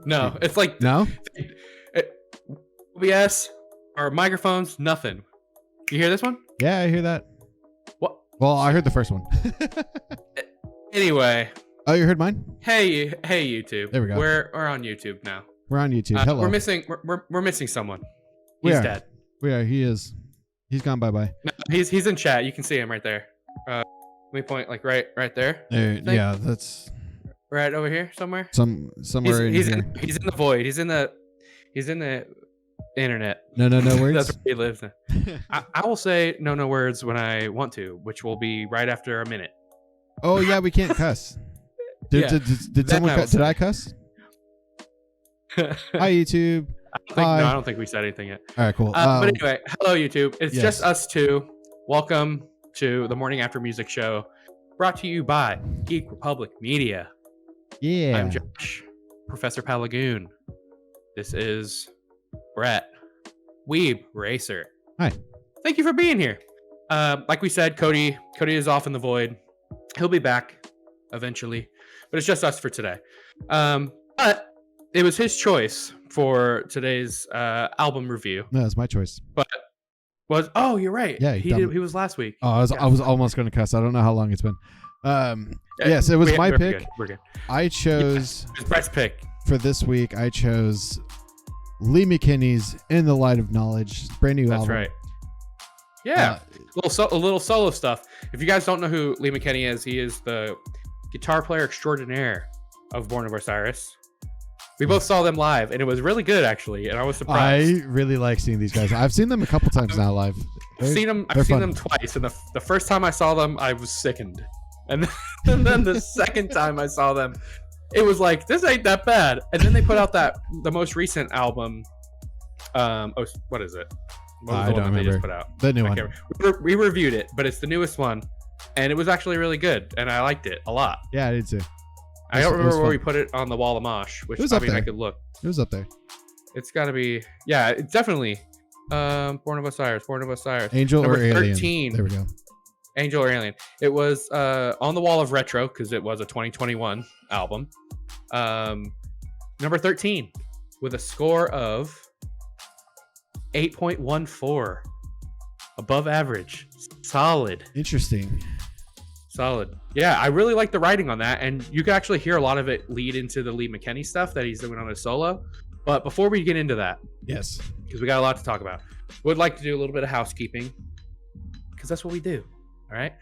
No, it's like no. OBS or microphones, nothing. You hear this one? Yeah, I hear that. What? Well, I heard the first one. Anyway. Oh, you heard mine? Hey, YouTube. There we go. We're on YouTube now. We're on YouTube. Hello. We're missing someone. He's dead. We are. He is. He's gone bye-bye. No, he's in chat. You can see him right there. Let me point like right there. Yeah, that's right over here somewhere. Somewhere he's in here. He's in the void. He's in the internet. No words. That's where he lives. I will say no words when I want to, which will be right after a minute. Oh yeah, we can't cuss. Did someone cuss? Did I cuss? Hi YouTube. I don't think we said anything yet. All right, cool. But anyway, hello YouTube. It's just us two. Welcome to the Morning After Music Show, brought to you by Geek Republic Media. Yeah. I'm Josh, Professor Palagoon. This is Brett, Weeb Racer. Hi. Thank you for being here. Like we said, Cody is off in the void. He'll be back eventually, but it's just us for today. But it was his choice for today's album review. No, it's my choice. But you're right. Yeah, he was last week. Oh, I was almost going to cuss. I don't know how long it's been. Yes, it was my pick. We're good. I chose it's Brett's pick for this week. I chose Lee McKinney's "In the Light of Knowledge," brand new album. That's right. Yeah, a little solo stuff. If you guys don't know who Lee McKinney is, he is the guitar player extraordinaire of Born of Osiris. We both saw them live, and it was really good, actually, and I was surprised. I really like seeing these guys. I've seen them a couple times now live. I've seen them twice, and the first time I saw them, I was sickened. And then the second time I saw them, it was like, this ain't that bad. And then they put out the most recent album. What is it? What was I don't remember. They just put out? The new one. We reviewed it, but it's the newest one, and it was actually really good, and I liked it a lot. Yeah, I did too. I don't remember where we put it on the Wall of Mosh, which I could look. It was up there. It's got to be, yeah, it's definitely Born of Osiris. Angel Number or Alien. 13. There we go. Angel or Alien. It was on the Wall of Retro because it was a 2021 album. Number 13 with a score of 8.14. Above average. Solid. Interesting. Solid. Yeah, I really like the writing on that, and you can actually hear a lot of it lead into the Lee McKinney stuff that he's doing on his solo. But before we get into that, yes, because we got a lot to talk about, would like to do a little bit of housekeeping because that's what we do. All right,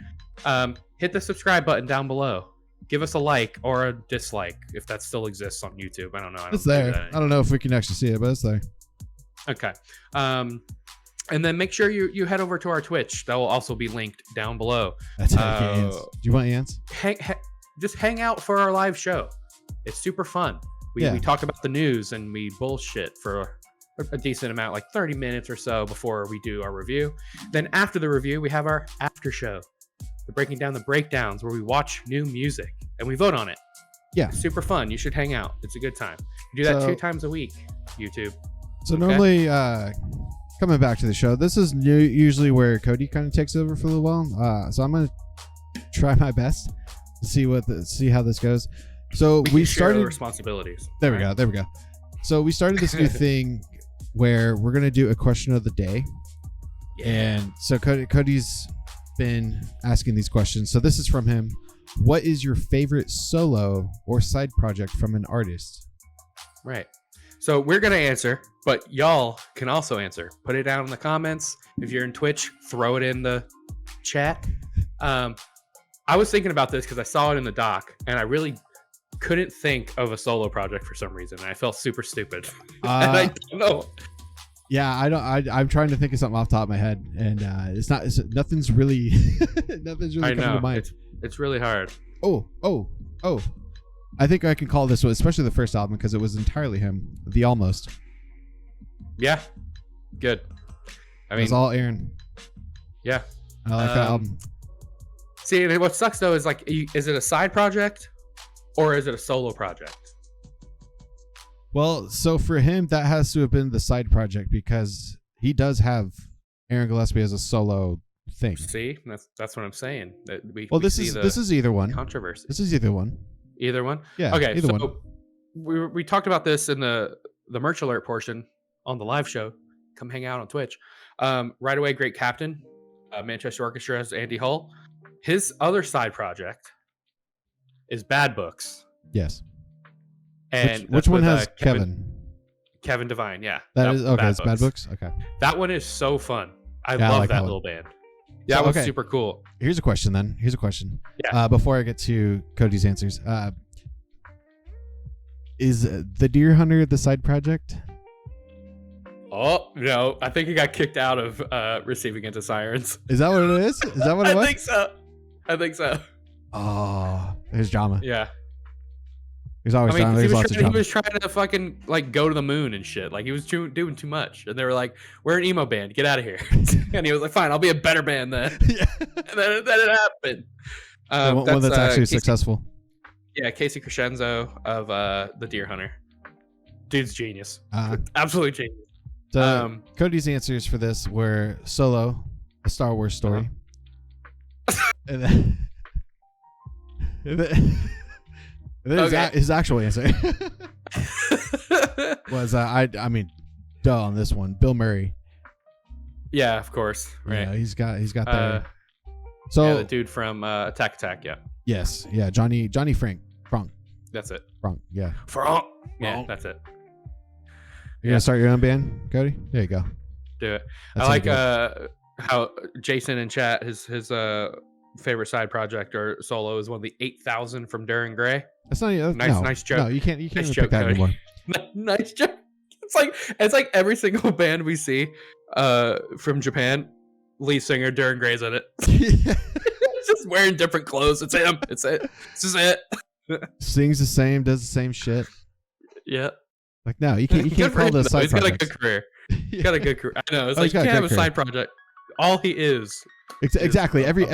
hit the subscribe button down below. Give us a like or a dislike if that still exists on YouTube. I don't know. It's there. I don't know if we can actually see it, but it's there. Okay. And then make sure you head over to our Twitch. That will also be linked down below. That's how you get ants. Do you want ants? Just hang out for our live show. It's super fun. We talk about the news and we bullshit for a decent amount, like 30 minutes or so before we do our review. Then after the review, we have our after show. We're breaking down the breakdowns where we watch new music and we vote on it. Yeah. It's super fun. You should hang out. It's a good time. We do that 2 times a week, YouTube. So normally... coming back to the show, this is usually where Cody kind of takes over for a little while. So I'm going to try my best to see how this goes. So we started responsibilities. There we go. So we started this new thing where we're going to do a question of the day. Yeah. And so Cody's been asking these questions. So this is from him. What is your favorite solo or side project from an artist? Right. So we're going to answer, but y'all can also answer. Put it down in the comments. If you're in Twitch, throw it in the chat. I was thinking about this because I saw it in the doc, and I really couldn't think of a solo project for some reason. I felt super stupid. And I don't know. Yeah, I'm trying to think of something off the top of my head, and nothing's really coming to mind. It's really hard. Oh. I think I can call this one, especially the first album, because it was entirely him. The Almost. Yeah. Good. I mean, it was all Aaron. Yeah. I like that album. See, what sucks though is is it a side project or is it a solo project? Well, so for him, that has to have been the side project because he does have Aaron Gillespie as a solo thing. See, that's what I'm saying. This is either one. Controversy. This is either one. Either one? Yeah. Okay. Either one. we talked about this in the merch alert portion on the live show. Come hang out on Twitch. Right Away, Great Captain, Manchester Orchestra's Andy Hull. His other side project is Bad Books. Yes. And which one has Kevin? Kevin Devine, yeah. That is okay. Bad It's Bad Books. Okay. That one is so fun. I love that little band. Yeah, that was super cool. Here's a question then. Yeah. Before I get to Cody's answers, is the Deer Hunter the side project? Oh no, I think he got kicked out of Receiving Into Sirens. Is that what it is? Is that what it was? I think so. Oh, there's drama. Yeah. There's always drama. There's lots of drama. He was trying to fucking like go to the moon and shit. Like he was doing too much, and they were like, "We're an emo band. Get out of here." And he was like, "Fine, I'll be a better band then." Yeah. And then it happened. One that's actually successful. Yeah, Casey Crescenzo of the Deer Hunter. Dude's genius. Absolute genius. So Cody's answers for this were Solo, a Star Wars story. And then his actual answer was I mean, duh on this one, Bill Murray. Yeah, of course. Right. Yeah, he's got the the dude from Attack. Yeah. Yes. Yeah. Johnny Frank. That's it. Frank. Yeah. Frank. Yeah, that's it. You're gonna start your own band, Cody? There you go. Do it. That's I like how Jason in chat his favorite side project or solo is one of the 8,000 from Duran Gray. That's not nice joke. No, you can't nice even joke, pick that Cody. anymore. Nice joke. It's like every single band we see from Japan, lead singer Duran Gray's in it. He's just wearing different clothes. It's him. It's it. This is it. Sings the same, does the same shit. Yeah. Like no, you can't call this side project. He's got a good career. He's got a good career. I know. It's like you can't have a side project. All he is. Exactly. Every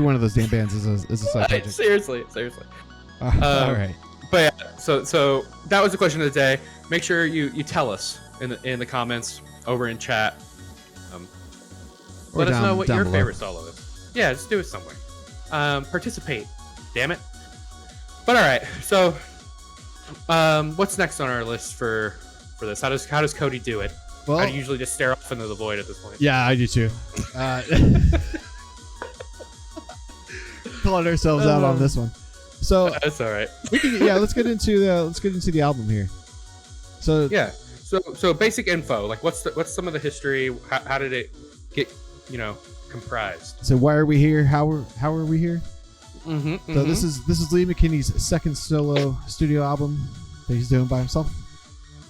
one of those damn bands is a side project. Seriously. All right. But yeah, so that was the question of the day. Make sure you tell us in the comments over in chat. Let us know what your favorite solo is. Yeah, just do it somewhere. Participate. Damn it. But all right. So, what's next on our list for this? How does Cody do it? Well, I usually just stare off into the void at this point. Yeah, I do too. Pulling ourselves out on this one. So that's all right. Let's get into the album here. So yeah, so basic info. Like what's some of the history? How did it get comprised? So why are we here? How are we here? Mm-hmm, so this is Lee McKinney's second solo studio album that he's doing by himself.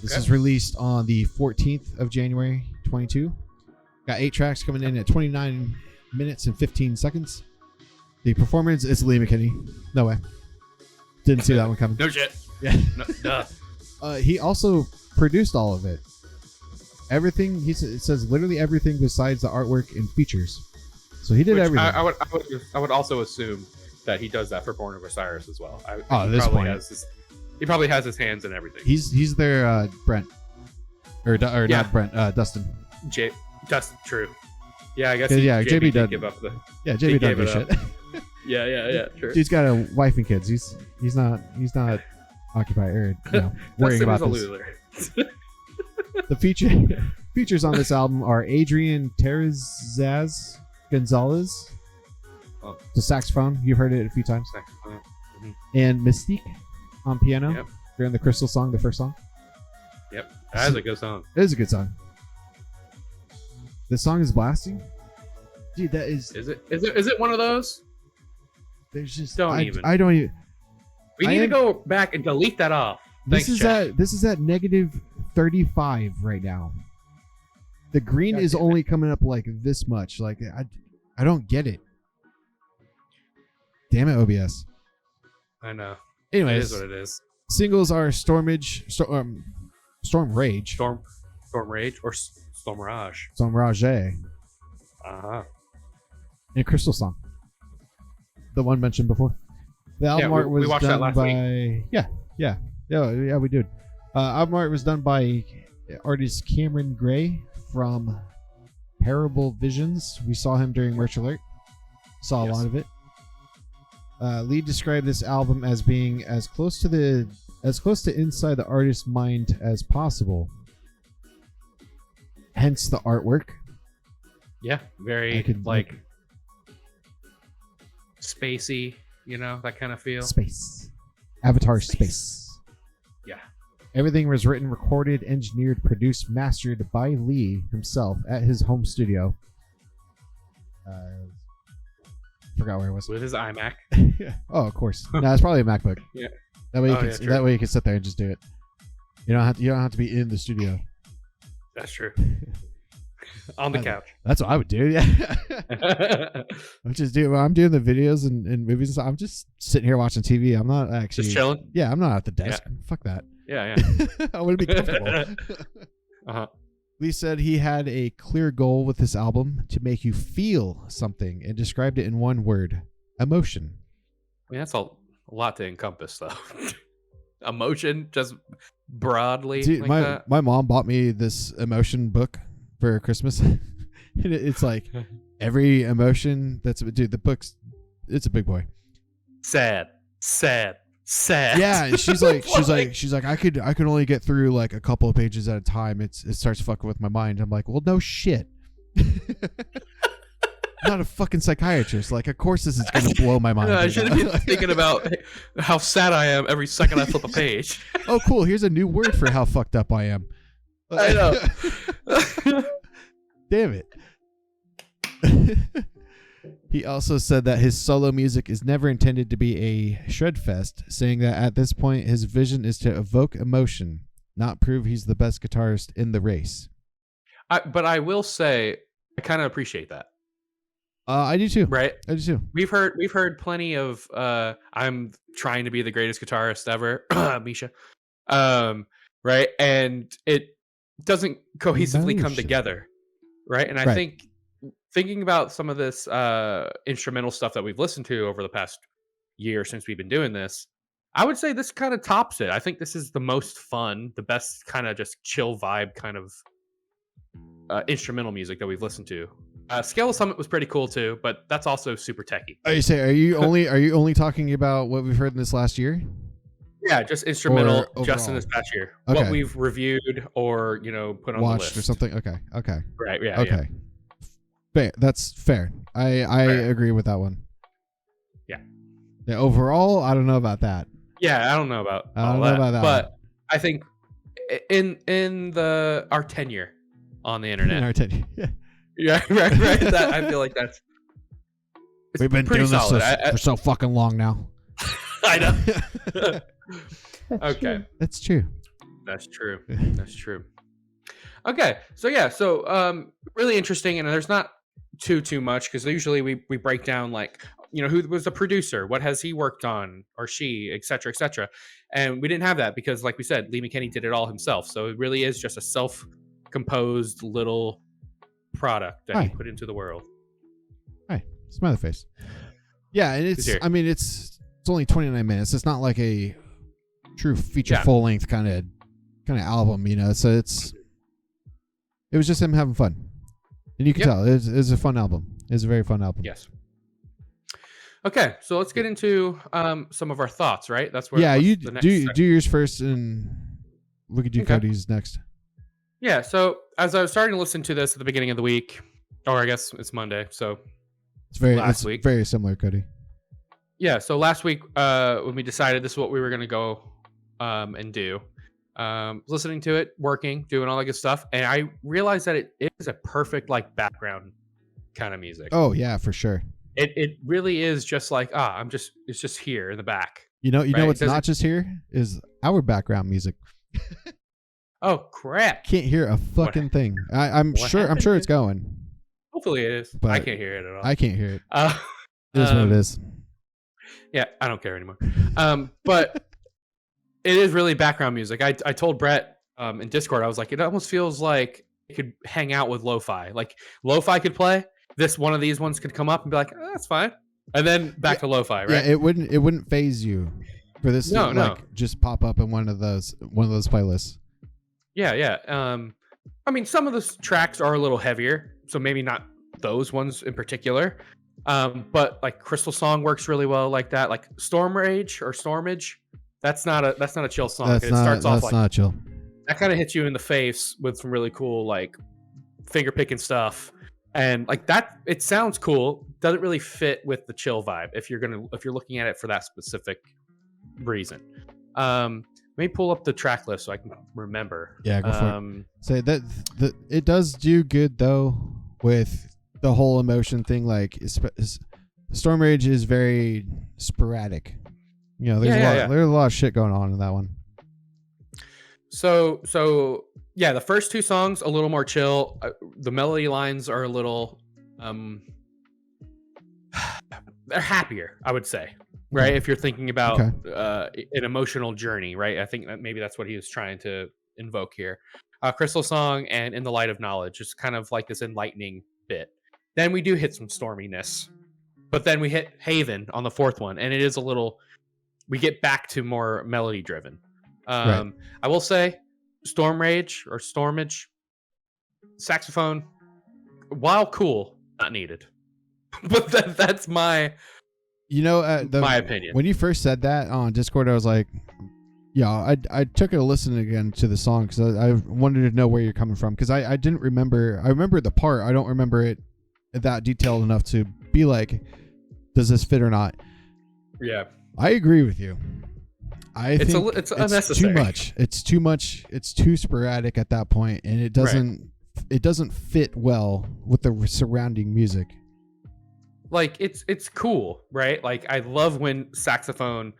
This is released on the 14th of January 22. Got 8 tracks coming in at 29 minutes and 15 seconds. The performance is Lee McKinney. No way. Didn't see that one coming. No shit. Yeah. No. He also produced all of it. Everything. It says literally everything besides the artwork and features. So he did everything. I would also assume that he does that for Born of Osiris as well. He probably has his hands in everything. He's their Brent, or not Brent, Dustin. Dustin, true. Yeah, I guess. JB did give up the. Yeah, JB did do shit. Yeah, true. Dude's got a wife and kids. He's not occupied or worrying about this. The features on this album are Adrian Terrazas Gonzalez, the saxophone. You've heard it a few times. And Mystique on piano during the Crystal song, the first song. Yep, that's a good song. It is a good song. This song is blasting, dude. That is. Is it one of those? There's just I don't even. We need to go back and delete that off. This is at negative 35 right now. The green is only coming up like this much. Like I don't get it. Damn it, OBS. I know. Anyways, it is what it is. Singles are Storm Rage, or Storm Rage, or Storm Mirage. Storm Mirage. And Crystal Song, the one mentioned before. The album art was done by we did. Album art was done by artist Cameron Gray from Parable Visions. We saw him during Merch Alert. Saw a lot of it. Lee described this album as being as close to the as close to inside the artist's mind as possible. Hence the artwork. Yeah, very I could, like spacey, you know, that kind of feel. Space. Avatar space. Yeah. Everything was written, recorded, engineered, produced, mastered by Lee himself at his home studio. Forgot where it was. With his iMac. Oh, of course. No, it's probably a MacBook. Yeah. That way you Oh, can yeah, true. that way you can sit there and just do it. You don't have to be in the studio. That's true. On the couch. That's what I would do. Yeah. I'm just doing. When I'm doing the videos and movies and stuff, I'm just sitting here watching TV. I'm not actually Just chilling. Yeah, I'm not at the desk. Fuck that. Yeah. I want to be comfortable. Uh-huh. Lee said he had a clear goal with this album to make you feel something and described it in one word: emotion. I mean, that's a lot to encompass, though. Emotion, just broadly. Dude, like my mom bought me this emotion book for Christmas. And it's like every emotion that's dude, the book's it's a big boy. Sad. Yeah, and she's like I could only get through like a couple of pages at a time. It starts fucking with my mind. I'm like, well, no shit. I'm not a fucking psychiatrist. Like, of course this is going to blow my mind. I shouldn't be thinking about how sad I am every second I flip a page. Oh, cool. Here's a new word for how fucked up I am. I know. Damn it. He also said that his solo music is never intended to be a shredfest, saying that at this point his vision is to evoke emotion, not prove he's the best guitarist in the race. But I will say, I kind of appreciate that. I do too. Right? I do too. We've heard plenty of I'm trying to be the greatest guitarist ever, Misha. Right? And it doesn't cohesively come together. Right? And I think thinking about some of this instrumental stuff that we've listened to over the past year since we've been doing this, I would say this kind of tops it. I think this is the most fun, the best kind of just chill vibe kind of instrumental music that we've listened to. Scale of Summit was pretty cool too, but that's also super techy. Are you only talking about what we've heard in this last year? Yeah, just instrumental, Or just in overall? this past year. Okay. What we've reviewed or put on Watched the list or something? Okay. Right? Yeah. Okay. Fair. That's fair. I Fair. agree with that one. Yeah. Yeah. Overall, I don't know about that. Yeah, I don't know about that. but I think in our tenure on the internet, yeah, right. That I feel like it's we've been pretty doing solid. this for so fucking long now. I know. Okay, That's true. that's true. Okay, so really interesting, and there's not too much because usually we break down like who was the producer, what has he worked on, or she, etc., and we didn't have that because, like we said, Lee McKinney did it all himself. So it really is just a self-composed little product that he put into the world. Hi, smiley face. Yeah, and it's only 29 minutes. It's not like a true feature full length kind of album, So it was just him having fun, and you can tell it was a fun album. It's a very fun album. Yes. Okay, so let's get into some of our thoughts. Right, that's where you the next do yours first, and we could do Cody's next. Yeah. So as I was starting to listen to this at the beginning of the week, or I guess it's Monday, so it's very similar, Cody. Yeah. So last week, when we decided this is what we were going to go and do, listening to it, working, doing all that good stuff, and I realized that it is a perfect like background kind of music. Oh yeah, for sure. It really is just like it's just here in the back. You know what's not just here is our background music. Oh crap! Can't hear a fucking thing. I'm sure it's going. Hopefully it is, but I can't hear it at all. I can't hear it. It is what it is. Yeah, I don't care anymore. But it is really background music. I told Brett in Discord, I was like, it almost feels like it could hang out with lo-fi. Like lo-fi could play. This one of these ones could come up and be like, that's fine, and then back to lo-fi. Right? Yeah, it wouldn't phase you for this to just pop up in one of those playlists. Yeah. I mean, some of the tracks are a little heavier, so maybe not those ones in particular. But like Crystal Song works really well like that. Like Stormage That's not a chill song. That's It not. starts off That's like not chill. that. Kind of hits you in the face with some really cool like finger picking stuff, and like that. It sounds cool. Doesn't really fit with the chill vibe if you're looking at it for that specific reason. Let me pull up the track list so I can remember. Yeah, go for it. Say that it does do good though with the whole emotion thing. Like Storm Rage is very sporadic. You know, there's a lot of shit going on in that one. So yeah, the first two songs a little more chill. The melody lines are a little they're happier, I would say. Right? If you're thinking about an emotional journey, right? I think that maybe that's what he was trying to invoke here. Crystal Song and In the Light of Knowledge is kind of like this enlightening bit. Then we do hit some storminess. But then we hit Haven on the fourth one, and it is a little we get back to more melody driven. I will say Storm Rage or Stormage saxophone, while cool, not needed. But that's my my opinion. When you first said that on Discord, I was like, yeah, I took a listen again to the song because I wanted to know where you're coming from, because I didn't remember. I remember the part. I don't remember it that detailed enough to be like, does this fit or not? Yeah, I agree with you. I think it's unnecessary. Too much. It's too much. It's too sporadic at that point, and it doesn't fit well with the surrounding music. Like it's cool, right? Like I love when saxophone,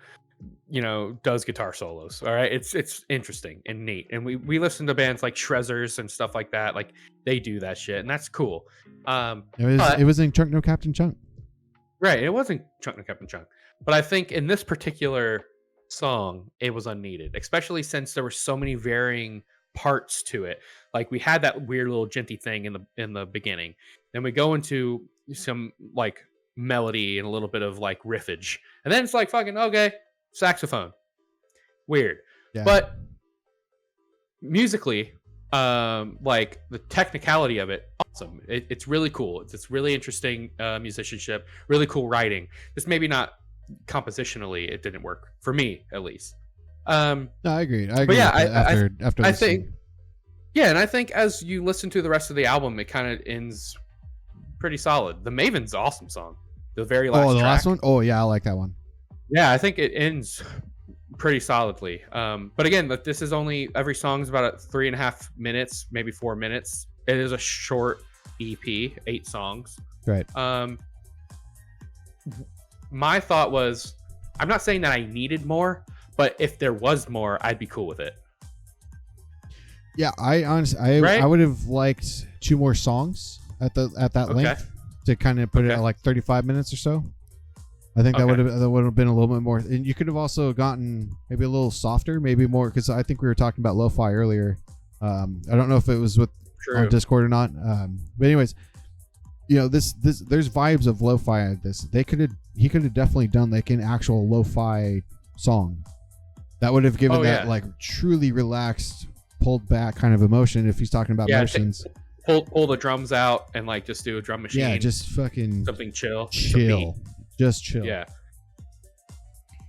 does guitar solos. All right, it's interesting and neat. And we listen to bands like Shrezzers and stuff like that. Like they do that shit, and that's cool. It was in Chunk No Captain Chunk. Right, it wasn't Chunk No Captain Chunk. But I think in this particular song, it was unneeded, especially since there were so many varying parts to it. Like we had that weird little djenty thing in the beginning. Then we go into some like melody and a little bit of like riffage, and then it's like fucking okay, saxophone, weird. Yeah. But musically, like the technicality of it, awesome. It's really cool. It's really interesting musicianship, really cool writing. Just maybe not compositionally, it didn't work for me at least. No, I agree. But yeah, after I think, yeah, and I think as you listen to the rest of the album, it kind of ends pretty solid. The Maven's awesome song, the very last. Oh, the track. last one. Oh yeah, I like that one. Yeah, I think it ends pretty solidly. But again, this is only every song's about 3.5 minutes, maybe 4 minutes. It is a short EP, 8 songs. Right. My thought was, I'm not saying that I needed more, but if there was more, I'd be cool with it. Yeah, I honestly, I would have liked 2 more songs at that length to kind of put it at like 35 minutes or so. I think that would have been a little bit more, and you could have also gotten maybe a little softer, maybe more, because I think we were talking about lo-fi earlier. I don't know if it was on Discord or not, but anyways, this there's vibes of lo-fi at this. He could have definitely done like an actual lo-fi song that would have given like truly relaxed, pulled back kind of emotion. If he's talking about motions, pull the drums out and like just do a drum machine. Yeah, just fucking something chill. Just chill. Yeah.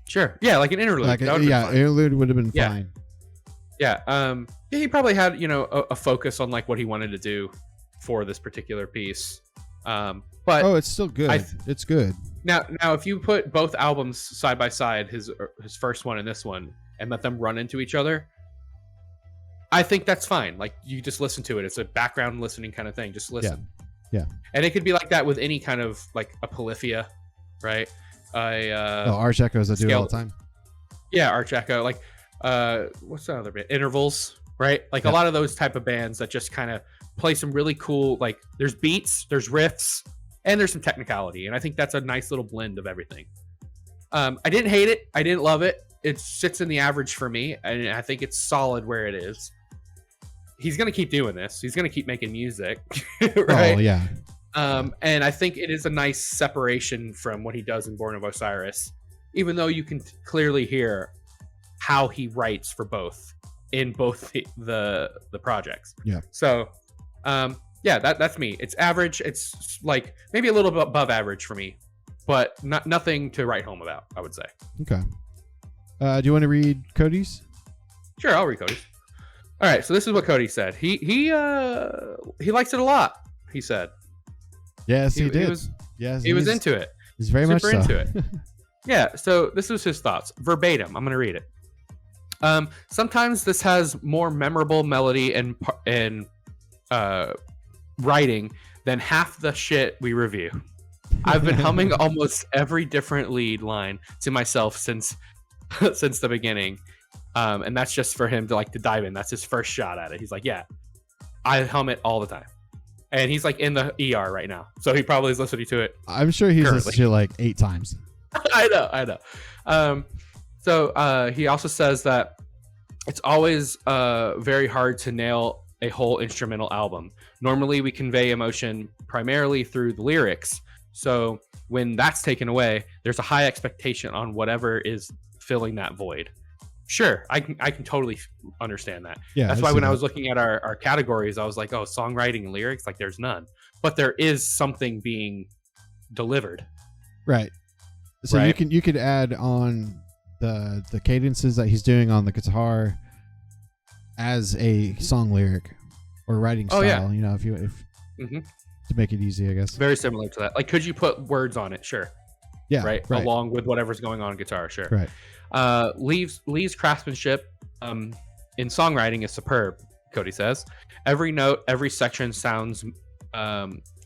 Sure. Yeah, like an interlude. Interlude would have been fine. Yeah. He probably had, a focus on like what he wanted to do for this particular piece. But it's still good. It's good. Now, if you put both albums side by side, his first one and this one, and let them run into each other, I think that's fine. Like you just listen to it. It's a background listening kind of thing. Just listen. Yeah. And it could be like that with any kind of like a Polyphia, right? Arch Echoes I do all the time. Yeah, Arch Echo. Like what's that other band? Intervals, right? Like a lot of those type of bands that just kind of play some really cool, like there's beats, there's riffs, and there's some technicality. And I think that's a nice little blend of everything. I didn't hate it. I didn't love it. It sits in the average for me, and I think it's solid where it is. He's going to keep doing this. He's going to keep making music, right? Oh, yeah. And I think it is a nice separation from what he does in Born of Osiris, even though you can clearly hear how he writes for both in both the projects. Yeah. So, that's me. It's average. It's like maybe a little bit above average for me, but nothing to write home about, I would say. Okay. Do you want to read Cody's? Sure, I'll read Cody's. All right, so this is what Cody said. He likes it a lot. He said. Yes, he did. He was into it. He's very much so. into it. Yeah. So this was his thoughts verbatim. I'm gonna read it. Sometimes this has more memorable melody and writing than half the shit we review. I've been humming almost every different lead line to myself since the beginning. And that's just for him to dive in. That's his first shot at it. He's like, yeah, I hum it all the time. And he's like in the ER right now. So he probably is listening to it. I'm sure he's listened to it like 8 times. I know. So he also says that it's always very hard to nail a whole instrumental album. Normally we convey emotion primarily through the lyrics. So when that's taken away, there's a high expectation on whatever is filling that void. Sure, I can totally understand that. Yeah, that's why when I was looking at our categories, I was like, oh, songwriting and lyrics, like there's none. But there is something being delivered. Right. So right? you could add on the cadences that he's doing on the guitar as a song lyric or writing style. Yeah. You know, if to make it easy, I guess. Very similar to that. Like, could you put words on it? Sure. Yeah. Right. Along with whatever's going on guitar. Sure. Right. Lee's craftsmanship in songwriting is superb. Cody says every note, every section sounds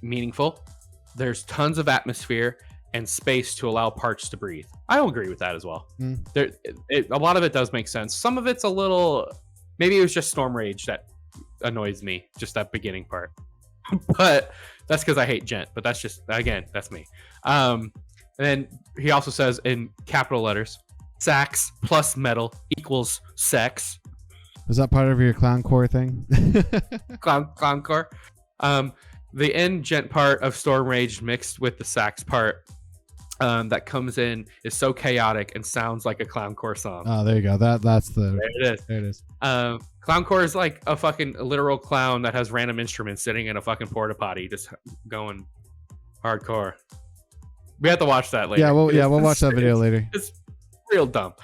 meaningful. There's tons of atmosphere and space to allow parts to breathe. I'll agree with that as well. A lot of it does make sense. Some of it's a little, maybe it was just Storm Rage that annoys me, just that beginning part. But that's because I hate Djent. But that's just, again, that's me. And then he also says in capital letters, sax plus metal equals sex. Is that part of your clowncore thing? Clowncore. The end Djent part of Storm Rage mixed with the sax part that comes in is so chaotic and sounds like a clowncore song. Oh, there you go. That's the. There it is. There it is. Clowncore is like a fucking literal clown that has random instruments sitting in a fucking porta potty, just going hardcore. We have to watch that later. Yeah, we'll watch that video later. It's real dumb.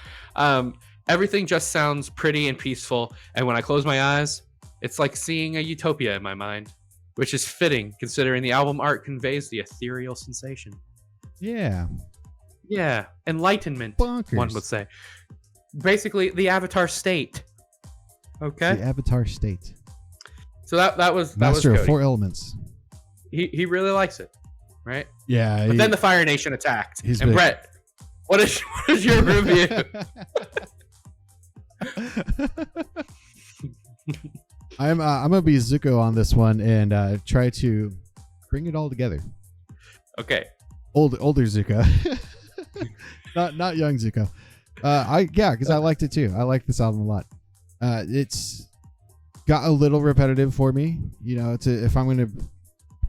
Everything just sounds pretty and peaceful, and when I close my eyes, it's like seeing a utopia in my mind, which is fitting considering the album art conveys the ethereal sensation. Yeah, enlightenment. Bonkers. One would say, basically the Avatar state. Okay, the Avatar state. So that was Master of Cody. 4 elements. He really likes it, right? Yeah. But then the Fire Nation attacked, and Brett, what is your review? I'm gonna be Zuko on this one and try to bring it all together. Okay. Older Zuko, not young Zuko. Because I liked it too. I like this album a lot. It's got a little repetitive for me. You know, if I'm gonna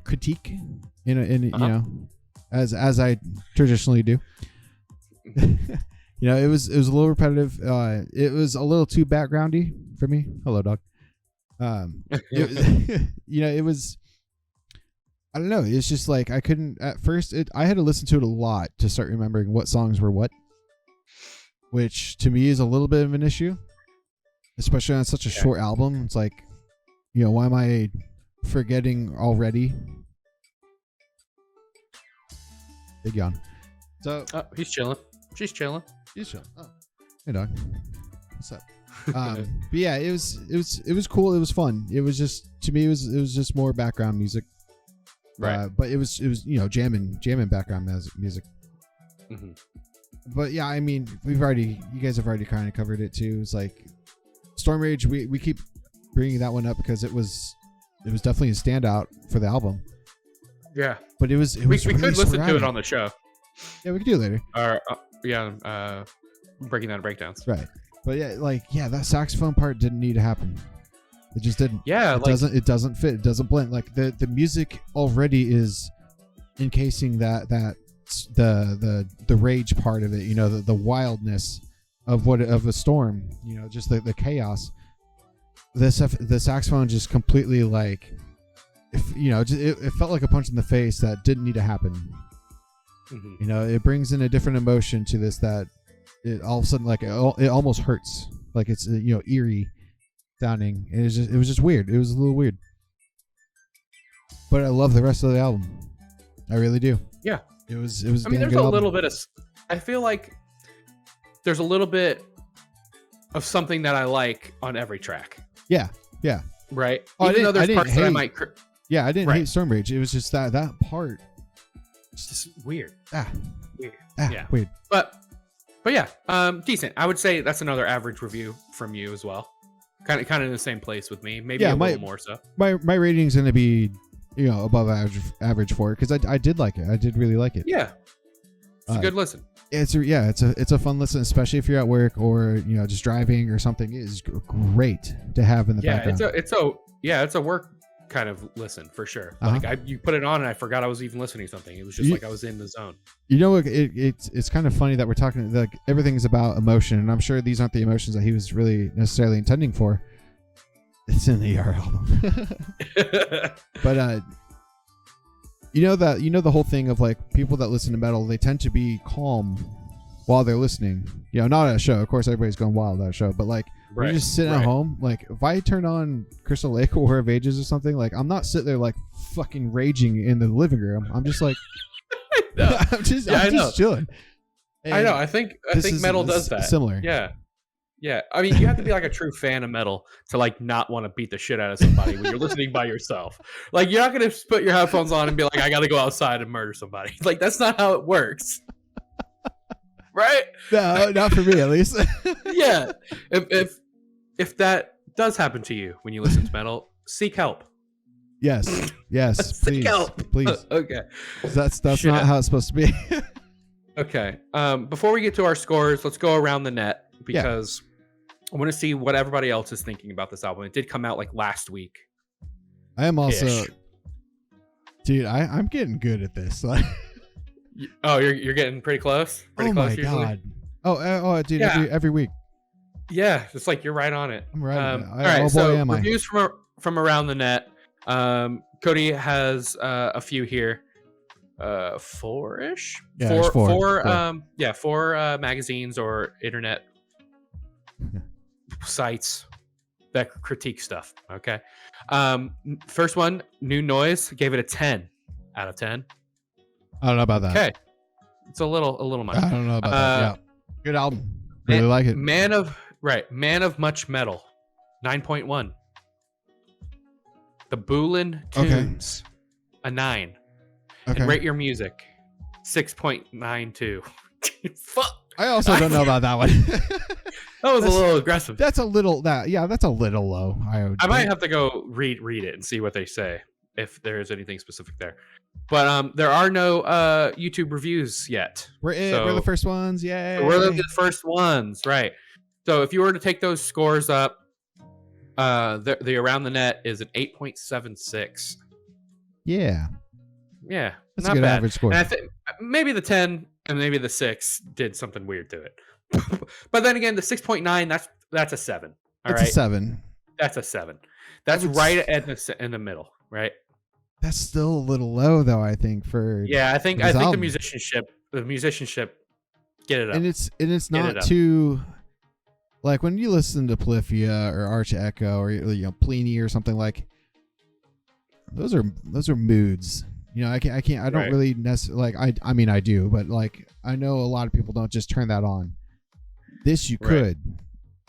critique you know, as I traditionally do. You know, it was a little repetitive. It was a little too backgroundy for me. Hello, dog. You know, it was. I don't know. It's just like I couldn't at first. I had to listen to it a lot to start remembering what songs were what, which to me is a little bit of an issue, especially on such a short album. It's like, you know, why am I forgetting already? Big yawn. So he's chilling. She's chilling. He's chilling. Oh, hey dog. What's up? But yeah, it was cool. It was fun. It was just, to me, it was just more background music. Right. But it was you know, jamming background music. Mm-hmm. But yeah, I mean, you guys have already kind of covered it too. It's like Storm Rage. We keep bringing that one up because it was definitely a standout for the album. Yeah. But we could listen to it on the show. Yeah, we could do it later. Or breaking down breakdowns. Right. But yeah, that saxophone part didn't need to happen. It just didn't. Yeah, it doesn't fit. It doesn't blend. Like the music already is encasing that the rage part of it. You know, the wildness of a storm. You know, just the chaos. The saxophone just completely like, it felt like a punch in the face that didn't need to happen. Mm-hmm. You know, it brings in a different emotion to this that it all of a sudden like it almost hurts, like it's eerie sounding. And it was just weird. It was a little weird, but I love the rest of the album. I really do. Yeah, it was. I mean, there's a little bit of. I feel like there's a little bit of something that I like on every track. Yeah. Right. Oh, Even though there's parts hate, that I might. I didn't hate Storm Rage. It was just that part. It's just weird. Weird. Yeah. Weird. But yeah, decent. I would say that's another average review from you as well. Kind of in the same place with me. Maybe a little more so. My rating's going to be, above average for it, because I did like it. I did really like it. Yeah. It's a good listen. It's a fun listen, especially if you're at work or just driving or something. It is great to have in the background. It's a work kind of listen for sure. Like you put it on and I forgot I was even listening to something. It was just like I was in the zone. It's kind of funny that we're talking like everything's about emotion, and I'm sure these aren't the emotions that he was really necessarily intending for. It's in the ER album. But the whole thing of like people that listen to metal, they tend to be calm while they're listening. Not at a show. Of course, everybody's going wild at a show, but like when you're just sitting at home, like if I turn on Crystal Lake or War of Ages or something, like I'm not sitting there like fucking raging in the living room. I'm just like, I'm just chilling. And I know. I think metal does that. Similar. Yeah. I mean, you have to be like a true fan of metal to like not want to beat the shit out of somebody when you're listening by yourself. Like you're not going to put your headphones on and be like, I got to go outside and murder somebody. Like that's not how it works. Right? No, not for me at least. Yeah. If that does happen to you when you listen to metal, seek help. Yes. Seek help. Please. Okay. That's not how it's supposed to be. Okay. Before we get to our scores, let's go around the net because I want to see what everybody else is thinking about this album. It did come out like last week. I am also, dude. I'm getting good at this. Oh, you're getting pretty close. Pretty close my usually? God. Oh, dude. Yeah. Every week. Yeah, it's like you're right on it. I'm right. All right. So reviews from around the net. Cody has a few here. 4-ish. Yeah, four magazines or internet sites that critique stuff. Okay. First one, New Noise, gave it a 10 out of 10. I don't know about that. Okay. It's a little much. I don't know about that. Yeah. Good album. Really like it. Man of Much Metal, 9.1. The Boolin Tunes, a 9. Okay. And Rate Your Music, 6.92. Fuck. I also don't know about that one. That was a little aggressive. That's a little low. I might have to go read it and see what they say if there is anything specific there. But there are no YouTube reviews yet. We're the first ones. Yay. So we're the first ones, right? So if you were to take those scores up, the Around the Net is an 8.76. Yeah. Yeah, that's not a good bad. average score. And I think maybe the 10 and maybe the 6 did something weird to it. But then again, the 6.9, that's a 7. All right, a 7. That's a 7. That's right in the middle, right? That's still a little low, though. I think for I think the musicianship, get it up. And it's not too like when you listen to Polyphia or Arch Echo or Pliny or something like. Those are moods. I don't really necessarily like. I mean, I do, but like I know a lot of people don't just turn that on. This you could.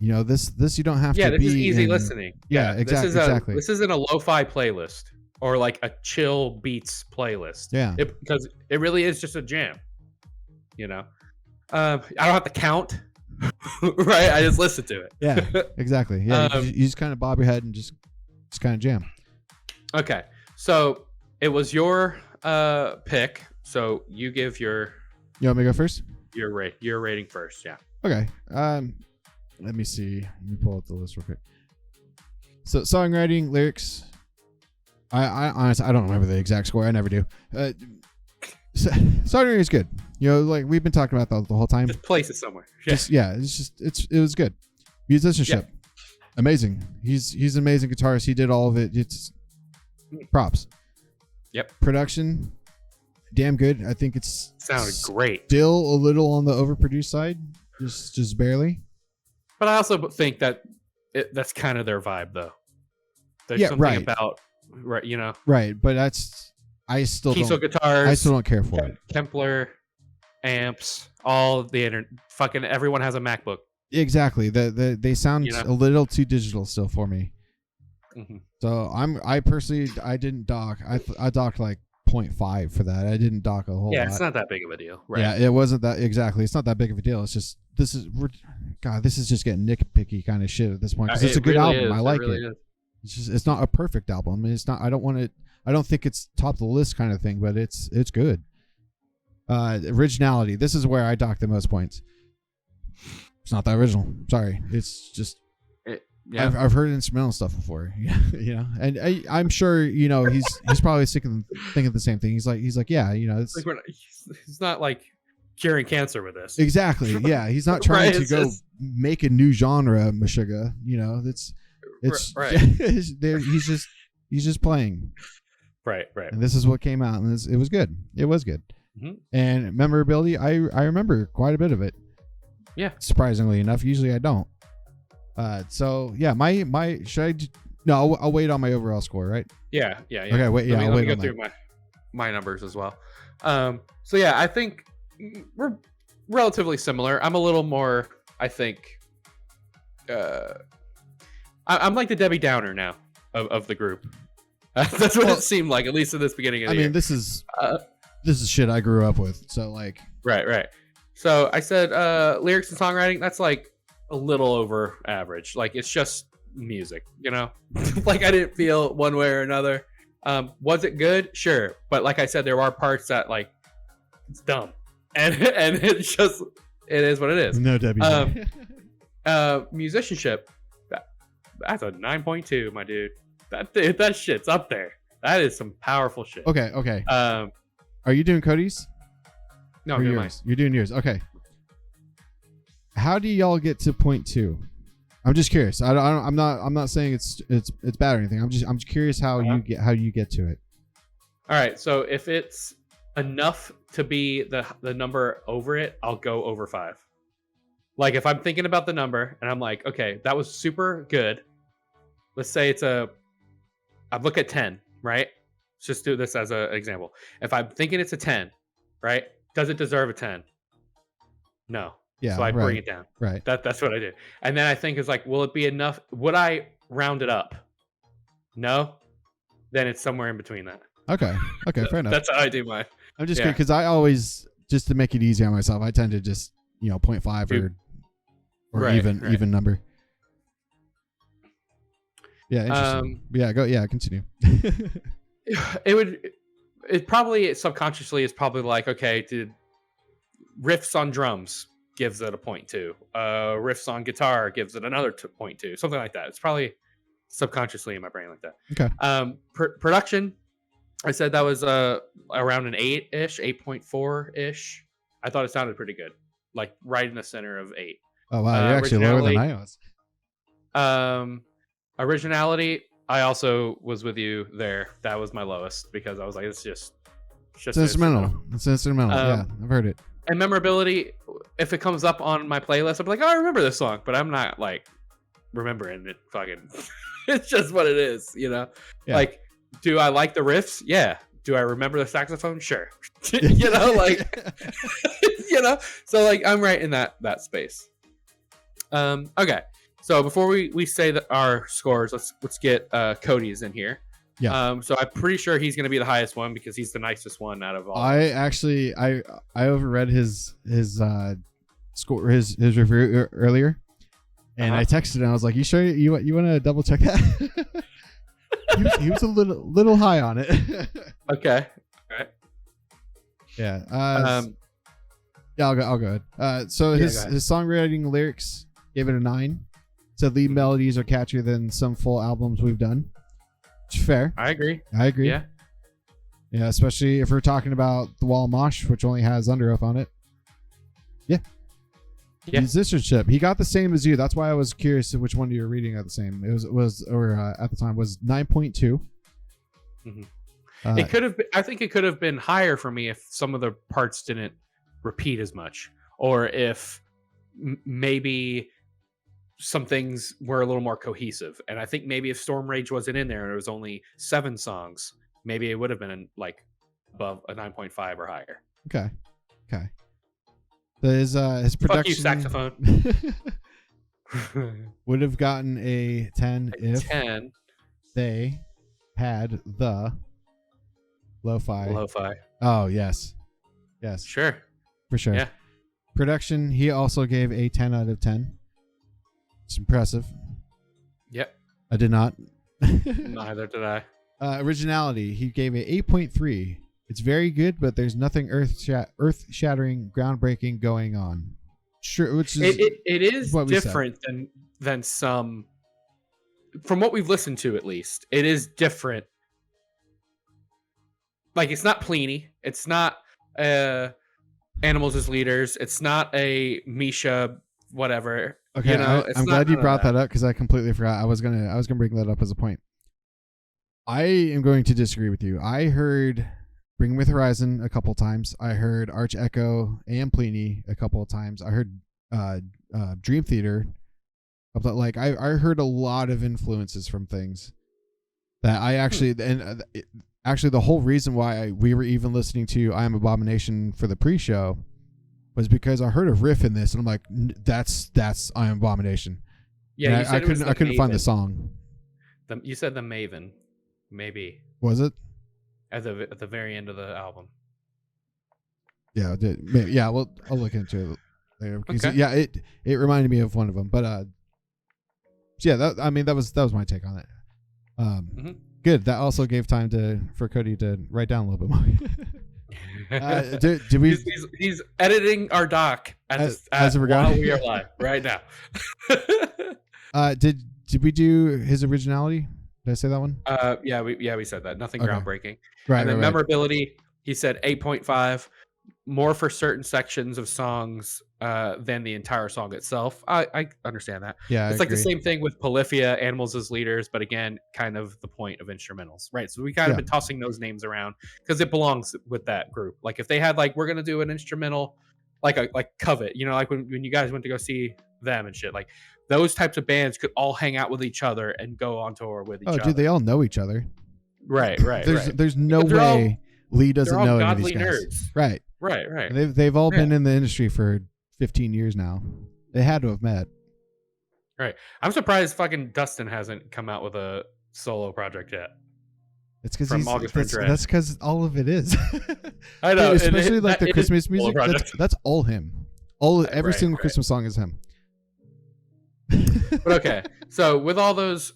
This you don't have to be. Yeah, this is easy listening. Yeah, exactly. This isn't a lo-fi playlist or like a chill beats playlist. Yeah, because it really is just a jam. I don't have to count. Right, I just listen to it. Yeah, exactly. Yeah, you just kind of bob your head and just kind of jam. Okay, so it was your pick. So you give your. You want me to go first? Your rating first. Yeah. Okay. Let me see. Let me pull up the list real quick. So songwriting, lyrics. I honestly I don't remember the exact score. I never do. Songwriting is good. Like we've been talking about the whole time. Just place it somewhere. Yeah. It was good. Musicianship, amazing. He's an amazing guitarist. He did all of it. It's props. Yep. Production, damn good. I think it's sounded great. Still a little on the overproduced side. Just barely. But I also think that that's kind of their vibe, though. There's something about, right, you know. Right, but I still Kiesel don't. guitars. I still don't care for it. Kempler amps, all the fucking everyone has a MacBook. Exactly. They sound a little too digital still for me. Mm-hmm. So I personally didn't dock. I docked like 0.5 for that. I didn't dock a whole lot. Yeah, it's not that big of a deal. Right. Yeah, it wasn't that exactly. It's not that big of a deal. It's just this is just getting nitpicky kind of shit at this point because it's a good album. I like it. It's not a perfect album. I mean, it's not. I don't think it's top of the list kind of thing, but it's good. Originality. This is where I dock the most points. It's not that original. Sorry. It's just. Yeah. I've heard instrumental stuff before. You know, and I'm sure he's probably thinking the same thing. He's like, yeah, it's like he's not like curing cancer with this. Exactly. Yeah, he's not trying to go make a new genre, Meshuggah. It's right. he's just playing. Right. And this is what came out, and it was good. It was good. Mm-hmm. And memorability, I remember quite a bit of it. Yeah. Surprisingly enough, usually I don't. So yeah, my should I? No, I'll wait on my overall score, right? Yeah. Okay, wait. Yeah, let me go through my numbers as well. So yeah, I think we're relatively similar. I'm a little more, I think. I'm like the Debbie Downer now of the group. That's what it seemed like, at least in this beginning of the year. This is shit I grew up with. So like. Right. So I said lyrics and songwriting. That's like a little over average. Like it's just music, like I didn't feel one way or another. Was it good? Sure. But like I said, there are parts that like it's dumb and it's just, it is what it is. No W. Musicianship. That's a 9.2, my dude. That shit's up there. That is some powerful shit. Okay. Are you doing Cody's? No, I'm doing mine. You're doing yours. Okay. How do y'all get to 0.2? I'm just curious. I'm not saying it's bad or anything. I'm just curious how you get to it. All right. So if it's enough to be the number over it, I'll go over 5. Like if I'm thinking about the number and I'm like, okay, that was super good. Let's say I look at 10, right? Let's just do this as an example. If I'm thinking it's a 10, right? Does it deserve a 10? No. Yeah, so I bring it down. Right. That's what I do. And then I think it's like, will it be enough? Would I round it up? No. Then it's somewhere in between that. Okay. Fair enough. That's how I do mine. I'm just kidding because I always, just to make it easy on myself, I tend to just 0.5 or even number. Yeah. Interesting. Continue. It probably subconsciously is probably like, okay, did riffs on drums gives it a 0.2. Riffs on guitar gives it another 0.2. Something like that. It's probably subconsciously in my brain like that. Okay. Production, I said that was around an 8-ish, 8.4-ish. I thought it sounded pretty good. Like right in the center of 8. Oh wow, you're actually lower than I was. Originality, I also was with you there. That was my lowest because I was like, it's just instrumental. It's instrumental. Yeah, I've heard it. And memorability, if it comes up on my playlist, I'm like, oh, I remember this song, but I'm not like remembering it. Fucking, it's just what it is, Yeah. Like, do I like the riffs? Yeah. Do I remember the saxophone? Sure. So like I'm right in that space. Okay. So before we say our scores, let's get Cody's in here. Yeah. So I'm pretty sure he's going to be the highest one because he's the nicest one out of all. I overread his score, his review earlier, and I texted him. I was like, "You sure you want to double check that?" he was a little high on it. Okay. All right. Yeah. Yeah. I'll go ahead. So his songwriting lyrics gave it a 9. Said lead melodies are catchier than some full albums we've done. Which is fair. I agree. Yeah. Yeah, especially if we're talking about the Wall of Mosh, which only has Under Oath on it. Yeah. Musicianship. He got the same as you. That's why I was curious which one you were reading at the same. It was at the time was 9.2. Mm-hmm. It could have. I think it could have been higher for me if some of the parts didn't repeat as much, or if maybe some things were a little more cohesive. And I think maybe if Storm Rage wasn't in there and it was only 7 songs, maybe it would have been like above a 9.5 or higher. Okay. His production. Fuck you, saxophone. would have gotten a 10 if 10. They had the lo-fi. Oh, yes. Sure. For sure. Yeah. Production, he also gave a 10 out of 10. It's impressive. Yep. I did not. Neither did I. Originality, he gave a 8.3. It's very good, but there's nothing earth-shattering, groundbreaking going on. Sure, which is it is different than some. From what we've listened to, at least, it is different. Like, it's not Pliny. It's not Animals as Leaders. It's not a Misha whatever. Okay, you know, I'm glad you brought that up because I completely forgot. I was gonna bring that up as a point. I am going to disagree with you. I heard Bring With Horizon a couple times. I heard Arch Echo and Pliny a couple of times. I heard Dream Theater. Like I heard a lot of influences from things that I actually actually the whole reason why we were even listening to I Am Abomination for the pre-show was because I heard a riff in this and I'm like, that's I Am Abomination. Yeah, I couldn't find the song. You said the Maven, maybe. Was it? At the very end of the album. Yeah, it did. Maybe, yeah, well, I'll look into it later. Okay. Yeah, it reminded me of one of them, but yeah, that was my take on it. Good. That also gave time for Cody to write down a little bit more. Did we? He's editing our doc as we're while we are live right now. Did we do his originality? Did I say that one? Yeah, we said that. Nothing groundbreaking. Right. And then memorability, he said 8.5, more for certain sections of songs than the entire song itself. I understand that. Yeah, it's like the same thing with Polyphia, Animals as Leaders, but again, kind of the point of instrumentals, right? So we kind of been tossing those names around because it belongs with that group. Like if they had like we're gonna do an instrumental, like Covet, you know, like when you guys went to go see them and shit, like. Those types of bands could all hang out with each other and go on tour with each other. Oh, dude, they all know each other. Right. There's no way Lee doesn't know any of these guys. Nerds. Right. They've all been in the industry for 15 years now. They had to have met. Right. I'm surprised fucking Dustin hasn't come out with a solo project yet. It's because that's because all of it is. I know, dude, especially like the Christmas music. That's all him. Every single Christmas song is him. But okay, so with all those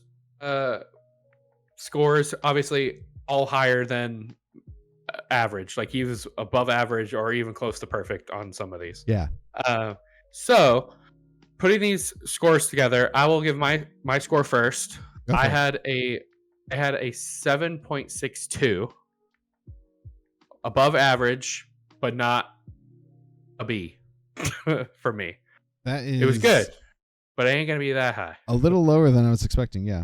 scores, obviously all higher than average. Like he was above average or even close to perfect on some of these. Yeah. So putting these scores together, I will give my score first. Okay. I had a 7.62, above average, but not a B for me. It was good. But it ain't going to be that high. A little lower than I was expecting, yeah.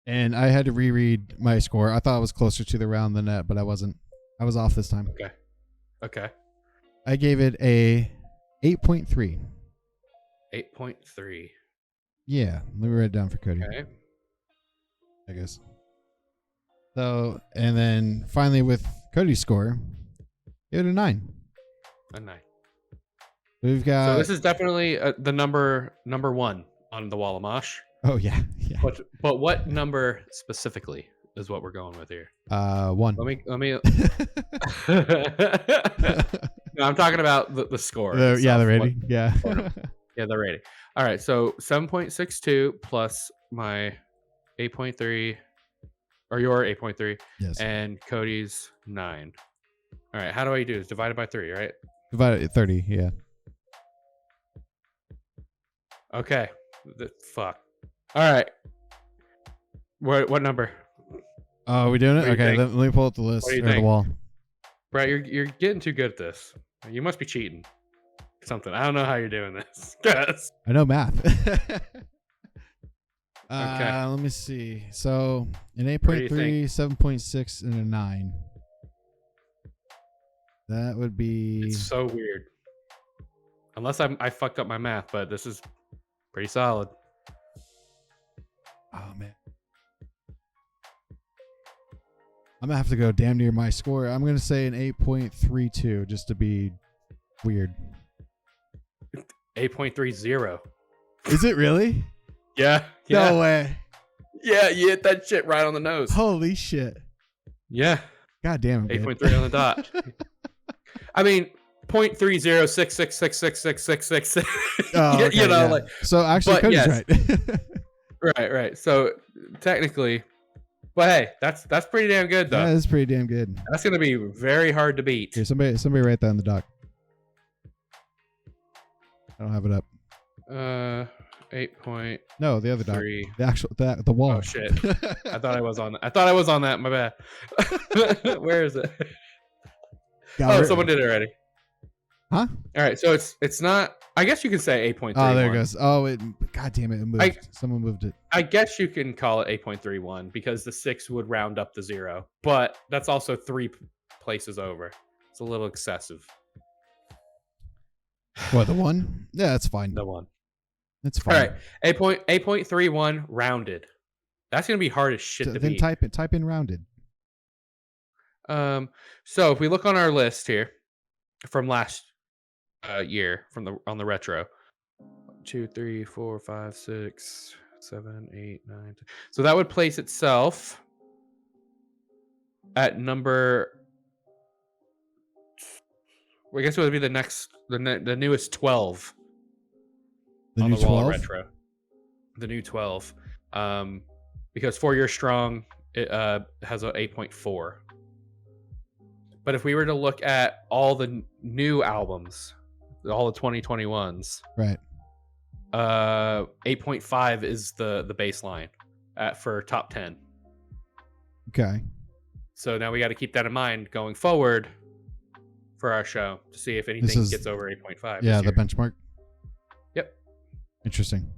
And I had to reread my score. I thought I was closer to the round than that, but I wasn't. I was off this time. Okay. I gave it a 8.3. 8.3. Yeah. Let me write it down for Cody. Okay. I guess. So, and then finally with Cody's score, give it a 9. A 9. We've got. So this is definitely the number one on the Wall of Mosh. Oh yeah. But what number specifically is what we're going with here? 1. Let me. No, I'm talking about the score. The rating. Yeah, the rating. All right, so 7.62 plus my 8.3, or your 8.3. Yes. And Cody's 9. All right, how do I do this? Divided by 3, right? Divided 30. Yeah. Okay. Fuck. All right. What number? Oh, are we doing it? Okay, let me pull up the list or the wall. Brett, you're getting too good at this. You must be cheating. Something. I don't know how you're doing this. Guys. I know math. Okay. Let me see. So an 8.3, 7.6, and a 9. That would be. It's so weird. Unless I fucked up my math, but this is pretty solid. Oh man. I'm gonna have to go damn near my score. I'm gonna say an 8.32 just to be weird. 8.30. Is it really? Yeah. No way. Yeah, you hit that shit right on the nose. Holy shit. Yeah. God damn it. 8.3 on the dot. I mean, 0.3066666666. Oh, okay, you know, yeah. like so actually Cody's yes. right. Right. So technically, but hey, that's pretty damn good though. That is pretty damn good. That's gonna be very hard to beat. Here, somebody write that in the doc. I don't have it up. 8.3. No, the other doc. The actual the wall. Oh shit! I thought I was on that. My bad. Where is it? Someone did it already. Huh? All right, so it's not. I guess you can say 8.3. Oh, there it goes. Oh, God damn it! It moved. Someone moved it. I guess you can call it 8.31 because the 6 would round up to 0, but that's also 3 places over. It's a little excessive. What, the 1? Yeah, that's fine. The 1. That's fine. All right, 8.31 rounded. That's gonna be hard as shit to beat. Then type in rounded. So if we look on our list here from last year on the retro, 2, 3, 4, 5, 6, 7, 8, 9, 10. So that would place itself at number. I guess it would be the newest 12. The on new the Wall of 12? Retro. The new 12. Because 4 Year Strong it has a 8.4. But if we were to look at all the new albums, all the 2021s, right? 8.5 is the baseline for top 10. Okay. So now we got to keep that in mind going forward for our show to see if anything gets over 8.5. Yeah, the benchmark. Yep. Interesting.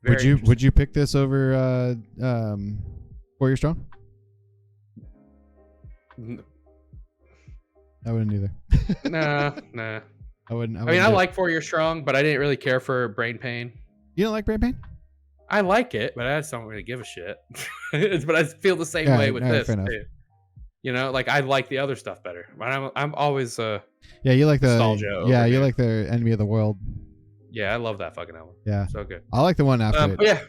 Very Would you pick this over 4 Year Strong? I wouldn't either. Nah. I wouldn't. I mean, I like 4 Year Strong, but I didn't really care for Brain Pain. You don't like Brain Pain? I like it, but I just don't really give a shit. But I feel the same way with this too. You know, like I like the other stuff better. But I'm always yeah, you like the nostalgia. Yeah, you like the Enemy of the World. Yeah, I love that fucking album. Yeah, so good. I like the one after it. Yeah,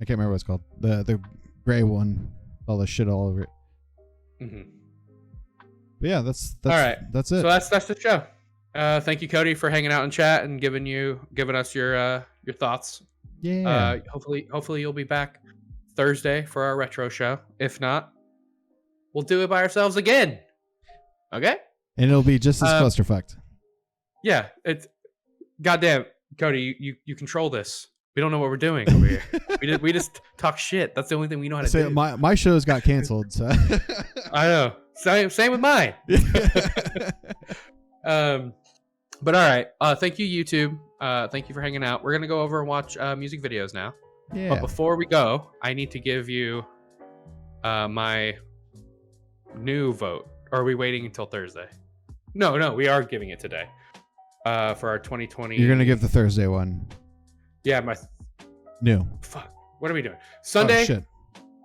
I can't remember what it's called. The gray one, all the shit all over it. Mm-hmm. But yeah, that's all right. That's it. So that's the show. Thank you, Cody, for hanging out in chat and giving us your thoughts. Yeah. Hopefully you'll be back Thursday for our retro show. If not, we'll do it by ourselves again. Okay? And it'll be just as clusterfucked. Yeah. It's goddamn, Cody, you control this. We don't know what we're doing over here. we just talk shit. That's the only thing we know how to do. My shows got canceled, so I know. Same with mine. But all right. Thank you, YouTube. Thank you for hanging out. We're gonna go over and watch music videos now. Yeah. But before we go, I need to give you my new vote. Or are we waiting until Thursday? No, we are giving it today. For our 2020. You're gonna give the Thursday one. Yeah, my new. Fuck. What are we doing? Sunday. Oh, shit.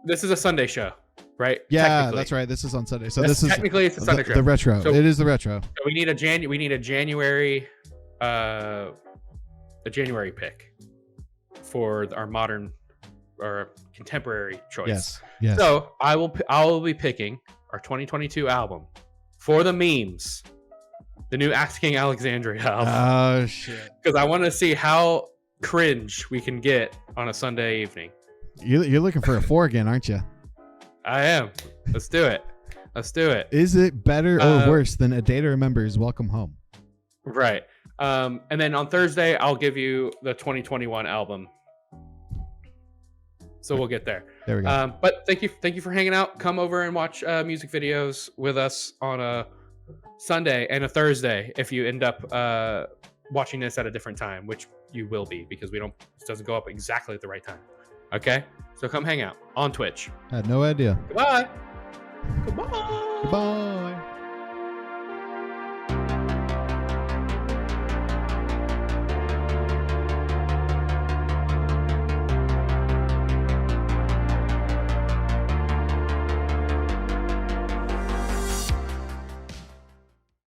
This is a Sunday show, right? Yeah, that's right. This is on Sunday. So this is technically it's a Sunday show. The retro. So, it is the retro. So we need a January pick for our modern or contemporary choice. Yes. So I will be picking our 2022 album for the memes, the new Axe King Alexandria album. Oh shit! Because I want to see how cringe we can get on a Sunday evening. You're looking for a 4 again, aren't you? I am. Let's do it. Is it better or worse than A Day to Remember's Welcome Home? Right. And then on Thursday, I'll give you the 2021 album. So we'll get there. There we go. But thank you for hanging out. Come over and watch music videos with us on a Sunday and a Thursday if you end up watching this at a different time, which you will be because it doesn't go up exactly at the right time. Okay? So come hang out on Twitch. I had no idea. Goodbye. Goodbye.